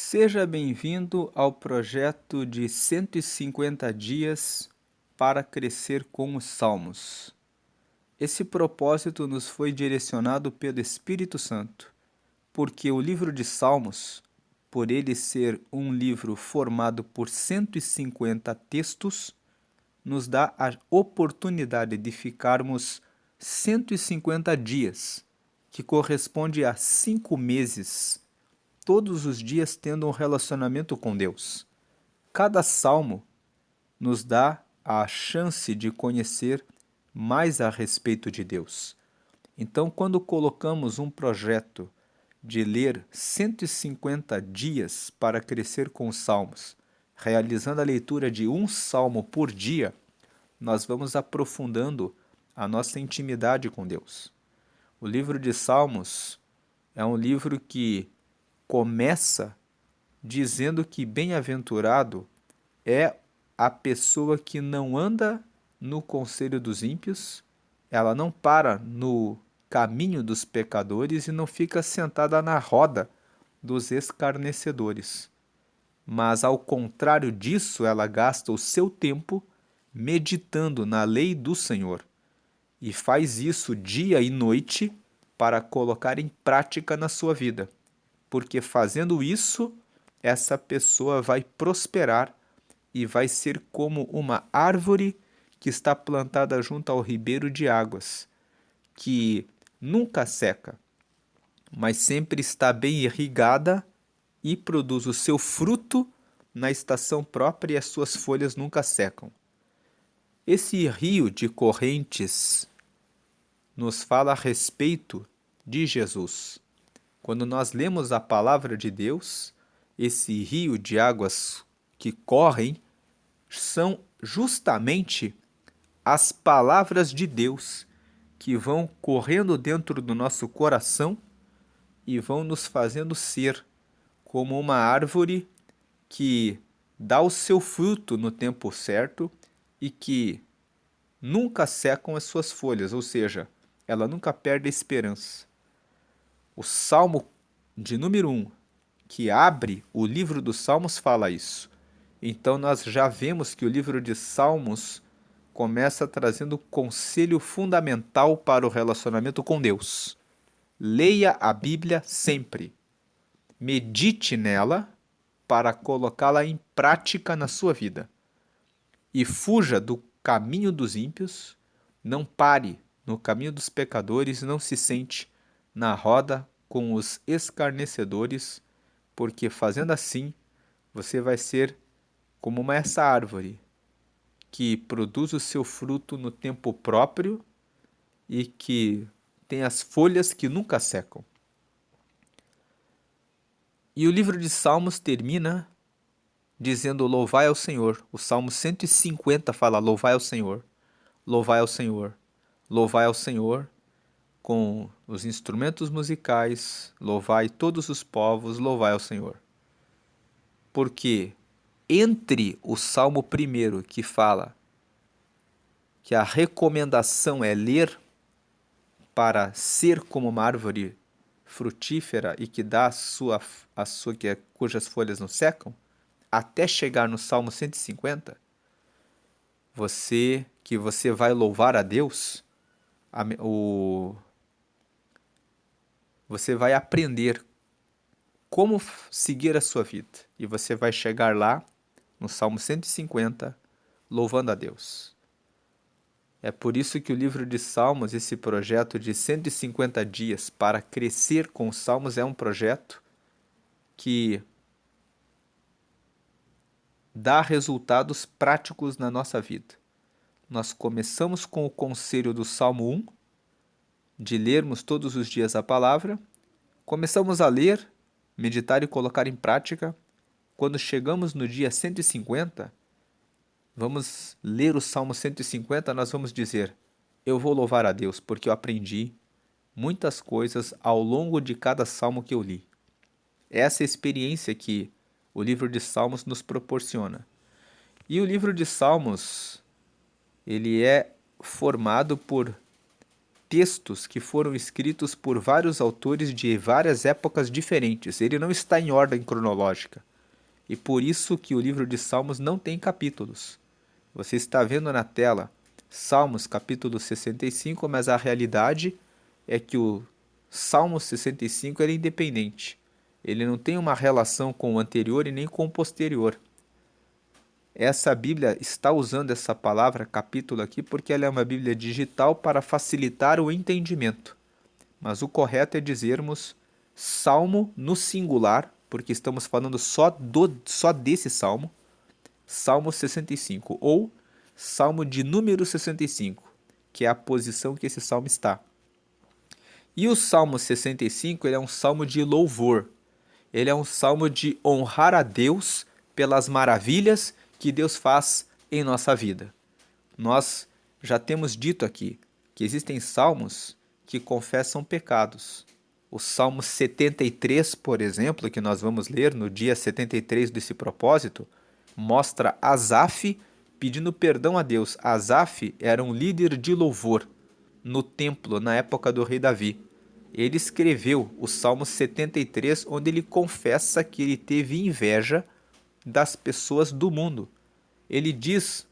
Seja bem-vindo ao projeto de 150 dias para crescer com os Salmos. Esse propósito nos foi direcionado pelo Espírito Santo, porque o livro de Salmos, por ele ser um livro formado por 150 textos, nos dá a oportunidade de ficarmos 150 dias, que corresponde a 5 meses, todos os dias tendo um relacionamento com Deus. Cada salmo nos dá a chance de conhecer mais a respeito de Deus. Então, quando colocamos um projeto de ler 150 dias para crescer com os salmos, realizando a leitura de um salmo por dia, nós vamos aprofundando a nossa intimidade com Deus. O livro de Salmos é um livro que começa dizendo que bem-aventurado é a pessoa que não anda no conselho dos ímpios, ela não para no caminho dos pecadores e não fica sentada na roda dos escarnecedores. Mas, ao contrário disso, ela gasta o seu tempo meditando na lei do Senhor e faz isso dia e noite para colocar em prática na sua vida, porque fazendo isso, essa pessoa vai prosperar e vai ser como uma árvore que está plantada junto ao ribeiro de águas, que nunca seca, mas sempre está bem irrigada e produz o seu fruto na estação própria e as suas folhas nunca secam. Esse rio de correntes nos fala a respeito de Jesus. Quando nós lemos a palavra de Deus, esse rio de águas que correm são justamente as palavras de Deus que vão correndo dentro do nosso coração e vão nos fazendo ser como uma árvore que dá o seu fruto no tempo certo e que nunca secam as suas folhas, ou seja, ela nunca perde a esperança. O Salmo de número 1, que abre o livro dos Salmos, fala isso. Então nós já vemos que o livro de Salmos começa trazendo conselho fundamental para o relacionamento com Deus. Leia a Bíblia sempre. Medite nela para colocá-la em prática na sua vida. E fuja do caminho dos ímpios, não pare no caminho dos pecadores, não se sente na roda com os escarnecedores, porque fazendo assim, você vai ser como essa árvore que produz o seu fruto no tempo próprio e que tem as folhas que nunca secam. E o livro de Salmos termina dizendo louvai ao Senhor. O Salmo 150 fala louvai ao Senhor, louvai ao Senhor, louvai ao Senhor com os instrumentos musicais, louvai todos os povos, louvai ao Senhor. Porque entre o Salmo primeiro, que fala que a recomendação é ler para ser como uma árvore frutífera e que dá cujas folhas não secam, até chegar no Salmo 150, você vai louvar a Deus, você vai aprender como seguir a sua vida. E você vai chegar lá, no Salmo 150, louvando a Deus. É por isso que o livro de Salmos, esse projeto de 150 dias para crescer com os Salmos, é um projeto que dá resultados práticos na nossa vida. Nós começamos com o conselho do Salmo 1, de lermos todos os dias a palavra. Começamos a ler, meditar e colocar em prática. Quando chegamos no dia 150, vamos ler o Salmo 150, nós vamos dizer, eu vou louvar a Deus porque eu aprendi muitas coisas ao longo de cada salmo que eu li. Essa é a experiência que o livro de Salmos nos proporciona. E o livro de Salmos, ele é formado por textos que foram escritos por vários autores de várias épocas diferentes. Ele não está em ordem cronológica. E por isso que o livro de Salmos não tem capítulos. Você está vendo na tela Salmos capítulo 65, mas a realidade é que o Salmo 65 é independente. Ele não tem uma relação com o anterior e nem com o posterior. Essa Bíblia está usando essa palavra capítulo aqui porque ela é uma Bíblia digital para facilitar o entendimento. Mas o correto é dizermos salmo no singular, porque estamos falando só desse salmo, Salmo 65, ou Salmo de número 65, que é a posição que esse salmo está. E o Salmo 65, ele é um salmo de louvor. Ele é um salmo de honrar a Deus pelas maravilhas que Deus faz em nossa vida. Nós já temos dito aqui que existem salmos que confessam pecados. O Salmo 73, por exemplo, que nós vamos ler no dia 73 desse propósito, mostra Asaf pedindo perdão a Deus. Asaf era um líder de louvor no templo na época do rei Davi. Ele escreveu o Salmo 73, onde ele confessa que ele teve inveja das pessoas do mundo. Ele diz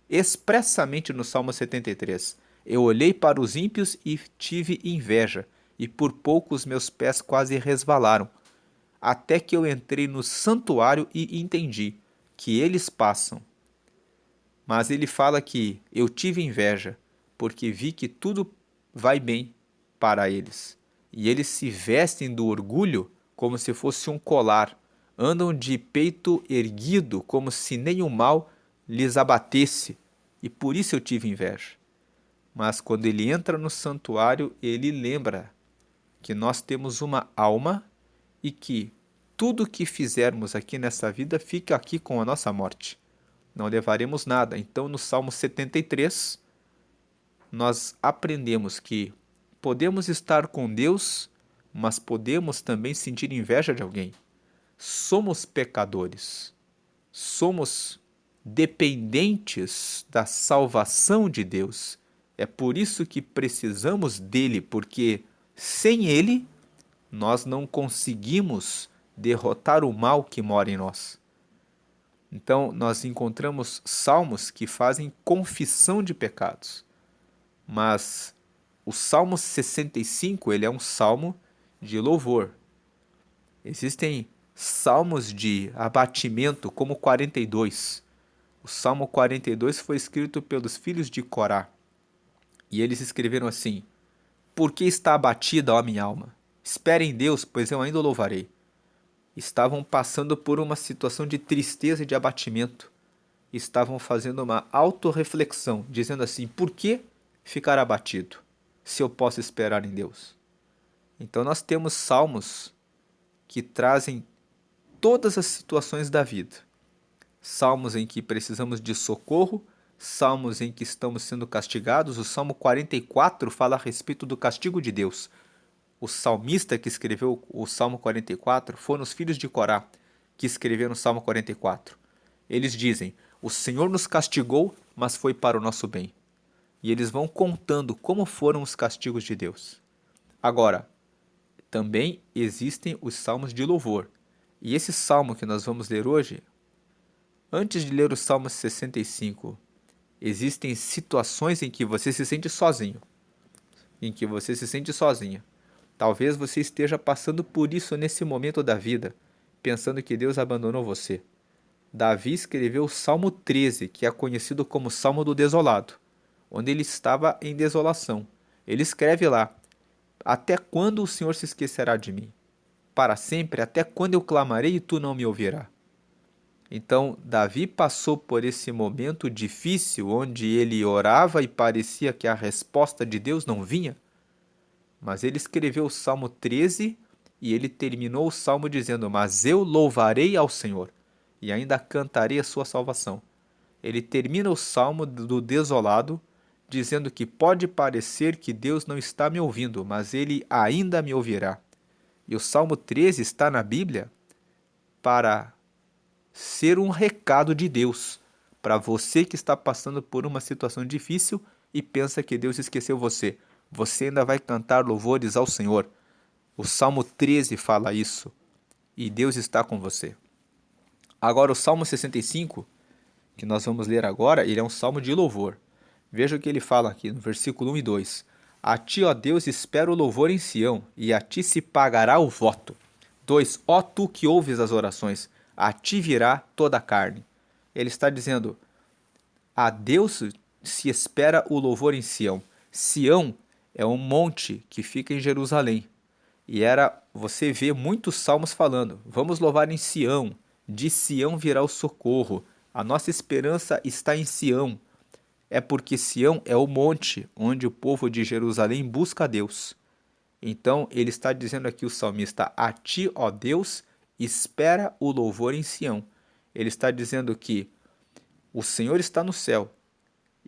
expressamente no Salmo 73: Eu olhei para os ímpios e tive inveja, e por pouco os meus pés quase resvalaram, até que eu entrei no santuário e entendi que eles passam. Mas ele fala que eu tive inveja, porque vi que tudo vai bem para eles. E eles se vestem do orgulho como se fosse um colar, andam de peito erguido como se nenhum mal lhes abatesse, e por isso eu tive inveja. Mas quando ele entra no santuário, ele lembra que nós temos uma alma e que tudo o que fizermos aqui nessa vida fica aqui com a nossa morte. Não levaremos nada. Então, no Salmo 73, nós aprendemos que podemos estar com Deus, mas podemos também sentir inveja de alguém. Somos pecadores. Somos dependentes da salvação de Deus. É por isso que precisamos dele, porque sem ele nós não conseguimos derrotar o mal que mora em nós. Então, nós encontramos salmos que fazem confissão de pecados. Mas o Salmo 65, ele é um salmo de louvor. Existem salmos de abatimento, como o 42. O Salmo 42 foi escrito pelos filhos de Corá. E eles escreveram assim: Por que está abatida, ó minha alma? Espere em Deus, pois eu ainda o louvarei. Estavam passando por uma situação de tristeza e de abatimento. Estavam fazendo uma autorreflexão, dizendo assim: por que ficar abatido, se eu posso esperar em Deus? Então nós temos salmos que trazem todas as situações da vida. Salmos em que precisamos de socorro, salmos em que estamos sendo castigados. O Salmo 44 fala a respeito do castigo de Deus. O salmista que escreveu o Salmo 44 foram os filhos de Corá que escreveram o Salmo 44. Eles dizem: o Senhor nos castigou, mas foi para o nosso bem. E eles vão contando como foram os castigos de Deus. Agora, também existem os salmos de louvor. E esse salmo que nós vamos ler hoje, antes de ler o Salmo 65, existem situações em que você se sente sozinho, em que você se sente sozinha. Talvez você esteja passando por isso nesse momento da vida, pensando que Deus abandonou você. Davi escreveu o Salmo 13, que é conhecido como Salmo do Desolado, onde ele estava em desolação. Ele escreve lá: Até quando o Senhor se esquecerá de mim? Para sempre, até quando eu clamarei e tu não me ouvirás? Então, Davi passou por esse momento difícil, onde ele orava e parecia que a resposta de Deus não vinha. Mas ele escreveu o Salmo 13 e ele terminou o Salmo dizendo: Mas eu louvarei ao Senhor e ainda cantarei a sua salvação. Ele termina o Salmo do desolado dizendo que pode parecer que Deus não está me ouvindo, mas ele ainda me ouvirá. E o Salmo 13 está na Bíblia para ser um recado de Deus para você que está passando por uma situação difícil e pensa que Deus esqueceu você. você ainda vai cantar louvores ao Senhor. O Salmo 13 fala isso, e Deus está com você. Agora, o Salmo 65, que nós vamos ler agora, ele é um salmo de louvor. Veja o que ele fala aqui no versículo 1 e 2. A ti, ó Deus, espero o louvor em Sião, e a ti se pagará o voto. 2. Ó tu que ouves as orações, a ti virá toda a carne. Ele está dizendo, a Deus se espera o louvor em Sião. Sião é um monte que fica em Jerusalém. Você vê muitos salmos falando, vamos louvar em Sião, de Sião virá o socorro, a nossa esperança está em Sião. É porque Sião é o monte onde o povo de Jerusalém busca a Deus. Então ele está dizendo aqui o salmista, a ti, ó Deus, espera o louvor em Sião. Ele está dizendo que o Senhor está no céu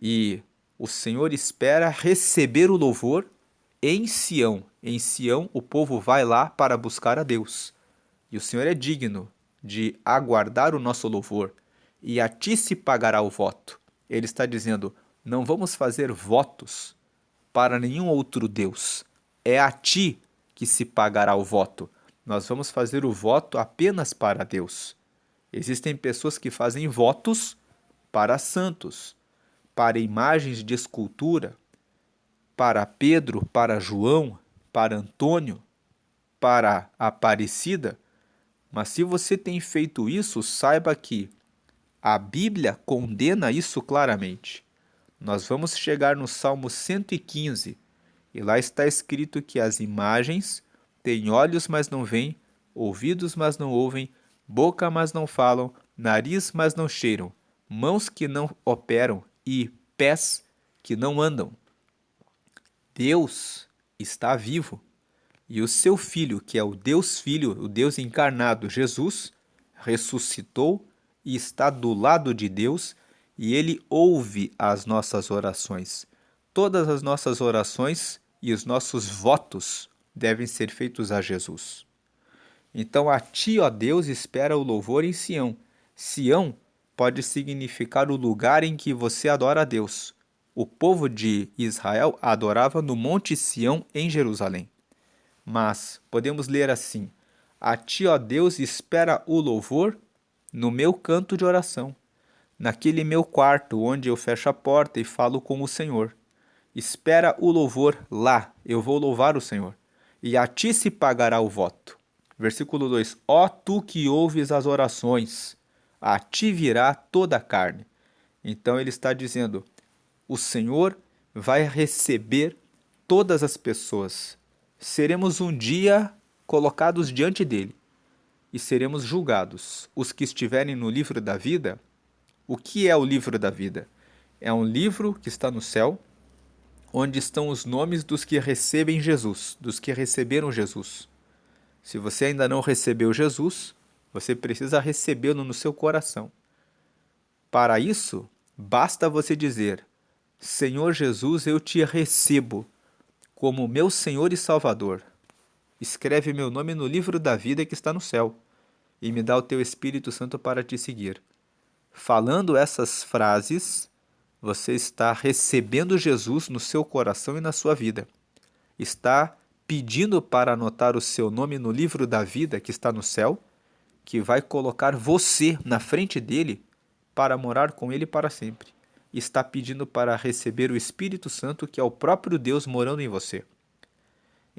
e o Senhor espera receber o louvor em Sião. Em Sião o povo vai lá para buscar a Deus. E o Senhor é digno de aguardar o nosso louvor, e a ti se pagará o voto. Ele está dizendo, não vamos fazer votos para nenhum outro Deus. É a ti que se pagará o voto. Nós vamos fazer o voto apenas para Deus. Existem pessoas que fazem votos para santos, para imagens de escultura, para Pedro, para João, para Antônio, para Aparecida. Mas se você tem feito isso, saiba que a Bíblia condena isso claramente. Nós vamos chegar no Salmo 115, e lá está escrito que as imagens têm olhos, mas não veem, ouvidos, mas não ouvem, boca, mas não falam, nariz, mas não cheiram, mãos que não operam e pés que não andam. Deus está vivo. E o seu Filho, que é o Deus Filho, o Deus encarnado, Jesus, ressuscitou e está do lado de Deus, e ele ouve as nossas orações. Todas as nossas orações e os nossos votos devem ser feitos a Jesus. Então, a ti, ó Deus, espera o louvor em Sião. Sião pode significar o lugar em que você adora a Deus. O povo de Israel adorava no Monte Sião, em Jerusalém. Mas podemos ler assim: a ti, ó Deus, espera o louvor no meu canto de oração, naquele meu quarto onde eu fecho a porta e falo com o Senhor. Espera o louvor lá, eu vou louvar o Senhor, e a ti se pagará o voto. Versículo 2: ó tu que ouves as orações, a ti virá toda a carne. Então ele está dizendo, o Senhor vai receber todas as pessoas. Seremos um dia colocados diante dele e seremos julgados. Os que estiverem no livro da vida, o que é o livro da vida? É um livro que está no céu, onde estão os nomes dos que recebem Jesus, dos que receberam Jesus. Se você ainda não recebeu Jesus, você precisa recebê-lo no seu coração. Para isso, basta você dizer, Senhor Jesus, eu te recebo como meu Senhor e Salvador. Escreve meu nome no livro da vida que está no céu, e me dá o teu Espírito Santo para te seguir. Falando essas frases, você está recebendo Jesus no seu coração e na sua vida. Está pedindo para anotar o seu nome no livro da vida que está no céu, que vai colocar você na frente dele para morar com ele para sempre. Está pedindo para receber o Espírito Santo, que é o próprio Deus morando em você.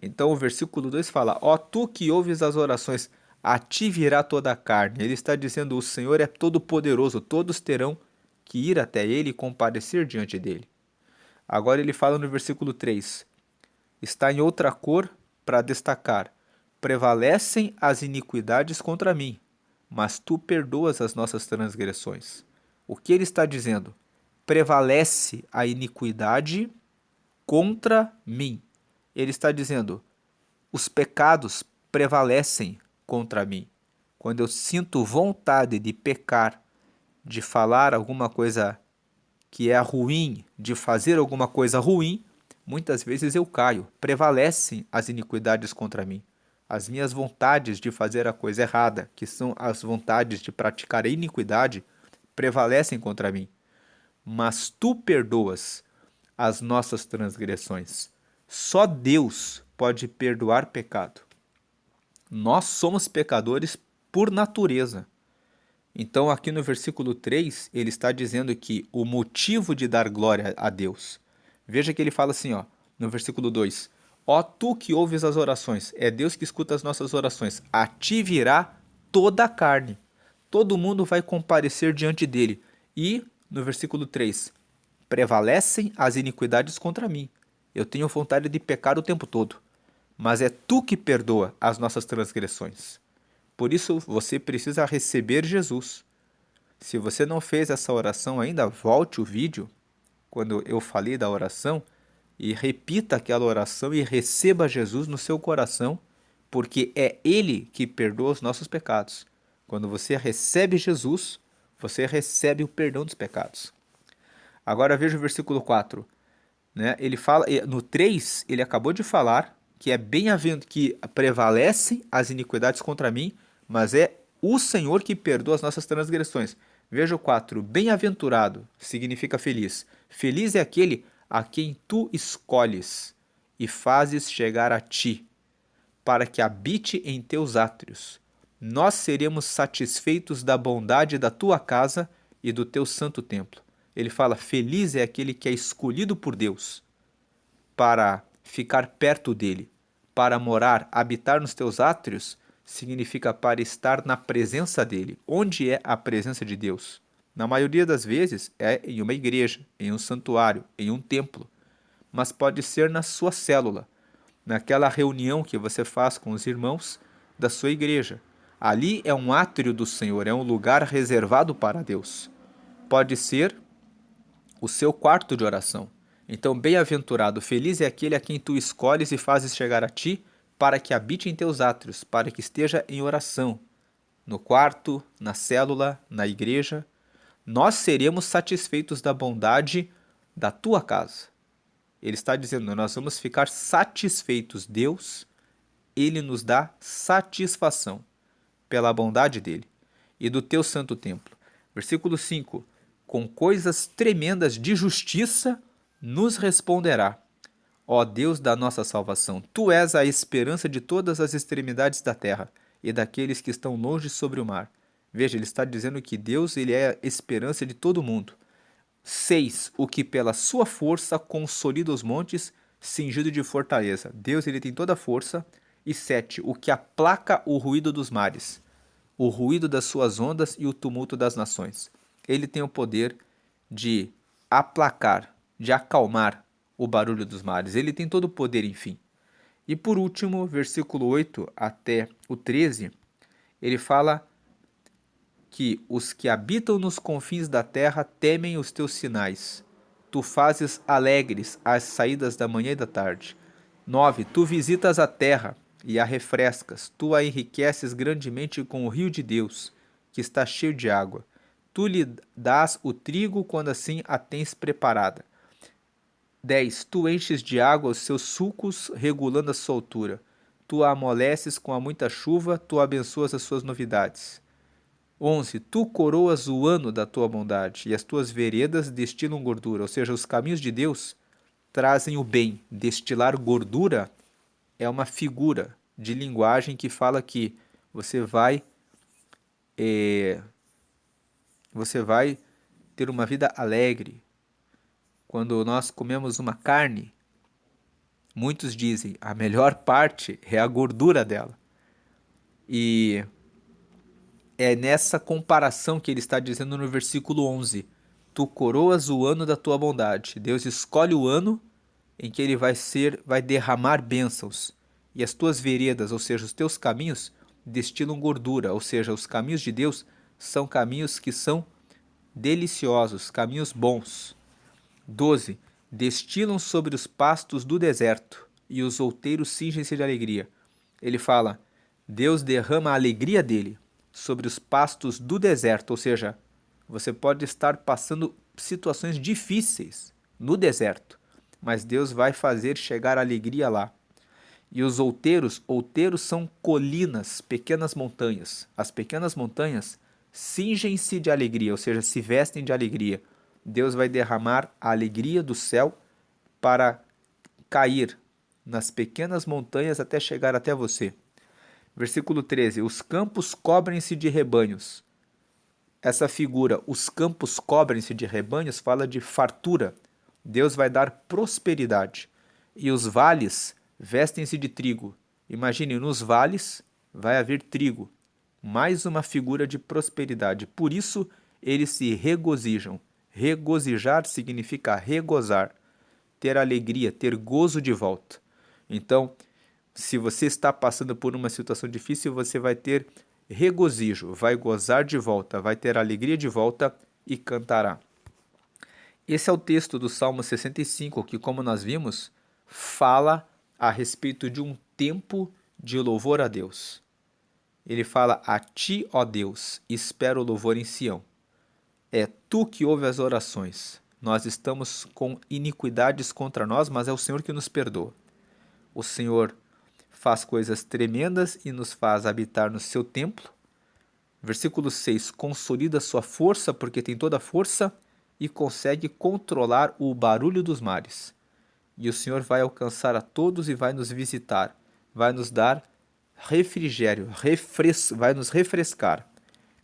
Então o versículo 2 fala, ó tu que ouves as orações, a ti virá toda a carne. Ele está dizendo, o Senhor é todo poderoso, todos terão que ir até ele e comparecer diante dele. Agora ele fala no versículo 3, está em outra cor para destacar, prevalecem as iniquidades contra mim, mas tu perdoas as nossas transgressões. O que ele está dizendo? Prevalece a iniquidade contra mim. Ele está dizendo, os pecados prevalecem contra mim. Quando eu sinto vontade de pecar, de falar alguma coisa que é ruim, de fazer alguma coisa ruim, muitas vezes eu caio. Prevalecem as iniquidades contra mim. As minhas vontades de fazer a coisa errada, que são as vontades de praticar a iniquidade, prevalecem contra mim. Mas tu perdoas as nossas transgressões. Só Deus pode perdoar pecado. Nós somos pecadores por natureza. Então, aqui no versículo 3, ele está dizendo que o motivo de dar glória a Deus. Veja que ele fala assim, ó, no versículo 2: Ó tu que ouves as orações, é Deus que escuta as nossas orações, a ti virá toda a carne. Todo mundo vai comparecer diante dele. E, no versículo 3, prevalecem as iniquidades contra mim. Eu tenho vontade de pecar o tempo todo, mas é tu que perdoa as nossas transgressões. Por isso, você precisa receber Jesus. Se você não fez essa oração ainda, volte o vídeo, quando eu falei da oração, e repita aquela oração e receba Jesus no seu coração, porque é Ele que perdoa os nossos pecados. Quando você recebe Jesus, você recebe o perdão dos pecados. Agora veja o versículo 4. Né? Ele fala, no 3, ele acabou de falar que é bem-aventurado que prevalecem as iniquidades contra mim, mas é o Senhor que perdoa as nossas transgressões. Veja o 4. Bem-aventurado significa feliz. Feliz é aquele a quem tu escolhes e fazes chegar a ti, para que habite em teus átrios. Nós seremos satisfeitos da bondade da tua casa e do teu santo templo. Ele fala, feliz é aquele que é escolhido por Deus para ficar perto dele, para morar, habitar nos teus átrios, significa para estar na presença dele. Onde é a presença de Deus? Na maioria das vezes é em uma igreja, em um santuário, em um templo, mas pode ser na sua célula, naquela reunião que você faz com os irmãos da sua igreja. Ali é um átrio do Senhor, é um lugar reservado para Deus. Pode ser o seu quarto de oração. Então, bem-aventurado, feliz é aquele a quem tu escolhes e fazes chegar a ti, para que habite em teus átrios, para que esteja em oração, no quarto, na célula, na igreja. Nós seremos satisfeitos da bondade da tua casa. Ele está dizendo, nós vamos ficar satisfeitos. Deus, ele nos dá satisfação pela bondade dele e do teu santo templo. Versículo 5. Com coisas tremendas de justiça nos responderá. Ó Deus da nossa salvação, tu és a esperança de todas as extremidades da terra e daqueles que estão longe sobre o mar. Veja, ele está dizendo que Deus ele é a esperança de todo mundo. 6. O que pela sua força consolida os montes, cingido de fortaleza. Deus ele tem toda a força. E 7. O que aplaca o ruído dos mares, o ruído das suas ondas e o tumulto das nações. Ele tem o poder de aplacar, de acalmar o barulho dos mares. Ele tem todo o poder, enfim. E por último, versículo 8 até o 13, ele fala que os que habitam nos confins da terra temem os teus sinais. Tu fazes alegres as saídas da manhã e da tarde. 9. Tu visitas a terra e a refrescas. Tu a enriqueces grandemente com o rio de Deus, que está cheio de água. Tu lhe dás o trigo quando assim a tens preparada. 10. Tu enches de água os seus sulcos, regulando a sua altura. Tu a amoleces com a muita chuva, tu abençoas as suas novidades. 11. Tu coroas o ano da tua bondade, e as tuas veredas destilam gordura. Ou seja, os caminhos de Deus trazem o bem. Destilar gordura é uma figura de linguagem que fala que você vai ter uma vida alegre. Quando nós comemos uma carne, muitos dizem a melhor parte é a gordura dela. E é nessa comparação que ele está dizendo no versículo 11. Tu coroas o ano da tua bondade. Deus escolhe o ano em que ele vai derramar bênçãos. E as tuas veredas, ou seja, os teus caminhos, destilam gordura. Ou seja, os caminhos de Deus são caminhos que são deliciosos, caminhos bons. 12. Destilam sobre os pastos do deserto, e os outeiros cingem-se de alegria. Ele fala, Deus derrama a alegria dele sobre os pastos do deserto, ou seja, você pode estar passando situações difíceis no deserto, mas Deus vai fazer chegar a alegria lá. E os outeiros são colinas, pequenas montanhas. As pequenas montanhas cingem-se de alegria, ou seja, se vestem de alegria. Deus vai derramar a alegria do céu para cair nas pequenas montanhas até chegar até você. Versículo 13: os campos cobrem-se de rebanhos. Essa figura, os campos cobrem-se de rebanhos, fala de fartura. Deus vai dar prosperidade. E os vales vestem-se de trigo. Imagine, nos vales vai haver trigo. Mais uma figura de prosperidade. Por isso, eles se regozijam. Regozijar significa regozar, ter alegria, ter gozo de volta. Então, se você está passando por uma situação difícil, você vai ter regozijo, vai gozar de volta, vai ter alegria de volta e cantará. Esse é o texto do Salmo 65, que, como nós vimos, fala a respeito de um tempo de louvor a Deus. Ele fala: a ti, ó Deus, espero o louvor em Sião. É tu que ouve as orações. Nós estamos com iniquidades contra nós, mas é o Senhor que nos perdoa. O Senhor faz coisas tremendas e nos faz habitar no seu templo. Versículo 6, consolida sua força, porque tem toda a força, e consegue controlar o barulho dos mares. E o Senhor vai alcançar a todos e vai nos visitar, vai nos dar refrigério, vai nos refrescar,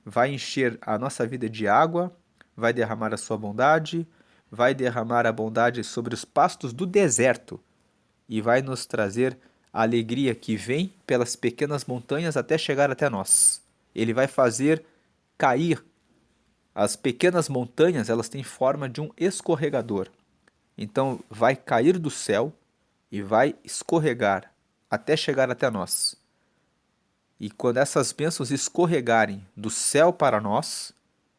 vai encher a nossa vida de água, vai derramar a sua bondade, vai derramar a bondade sobre os pastos do deserto e vai nos trazer a alegria que vem pelas pequenas montanhas até chegar até nós. Ele vai fazer cair. As pequenas montanhas, elas têm forma de um escorregador. Então vai cair do céu e vai escorregar até chegar até nós. E quando essas bênçãos escorregarem do céu para nós,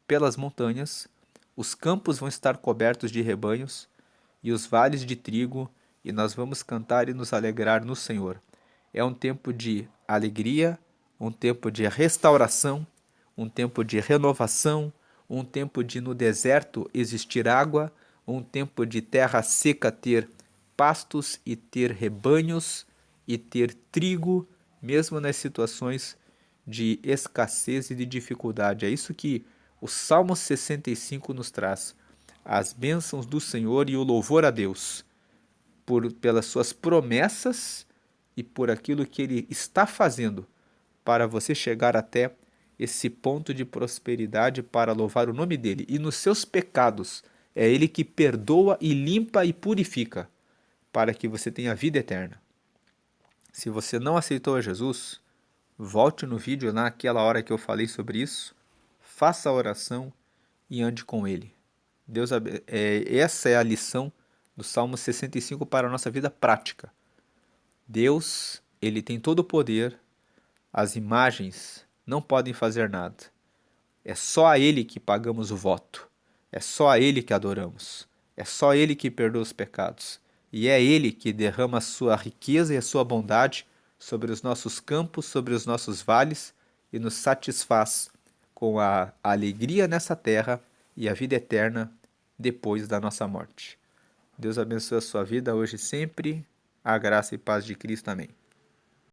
pelas montanhas, os campos vão estar cobertos de rebanhos e os vales de trigo, e nós vamos cantar e nos alegrar no Senhor. É um tempo de alegria, um tempo de restauração, um tempo de renovação, um tempo de no deserto existir água, um tempo de terra seca ter pastos e ter rebanhos e ter trigo, mesmo nas situações de escassez e de dificuldade. É isso que o Salmo 65 nos traz. As bênçãos do Senhor e o louvor a Deus, pelas suas promessas e por aquilo que Ele está fazendo para você chegar até esse ponto de prosperidade para louvar o nome dEle. E nos seus pecados, é Ele que perdoa e limpa e purifica, para que você tenha vida eterna. Se você não aceitou a Jesus, volte no vídeo naquela hora que eu falei sobre isso, faça a oração e ande com Ele. Essa é a lição do Salmo 65 para a nossa vida prática. Deus, Ele tem todo o poder, as imagens não podem fazer nada. É só a Ele que pagamos o voto, é só a Ele que adoramos, é só Ele que perdoa os pecados, e é Ele que derrama a sua riqueza e a sua bondade sobre os nossos campos, sobre os nossos vales, e nos satisfaz com a alegria nessa terra e a vida eterna depois da nossa morte. Deus abençoe a sua vida hoje e sempre. A graça e paz de Cristo. Amém.